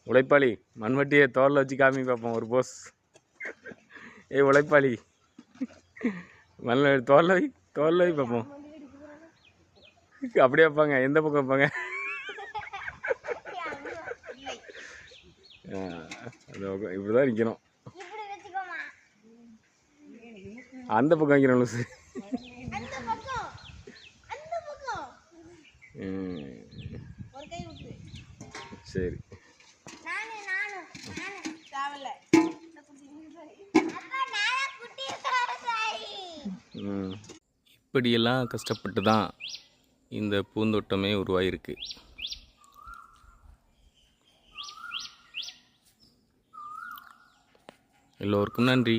உழைப்பாளி மண்வெட்டியை தோலில் வச்சு காமி பார்ப்போம் ஒரு போஸ். உழைப்பாளி மண் தோலில் வை பார்ப்போம். அப்படியே வைப்பாங்க, எந்த பக்கம் வைப்பாங்க? இப்படிதான் நிற்கணும். அந்த பக்கம் வைக்கிறோம் லூசு. சரி இப்படியெல்லாம் கஷ்டப்பட்டு தான் இந்த பூந்தோட்டமே உருவாகிருக்கு. எல்லோருக்கும் நன்றி.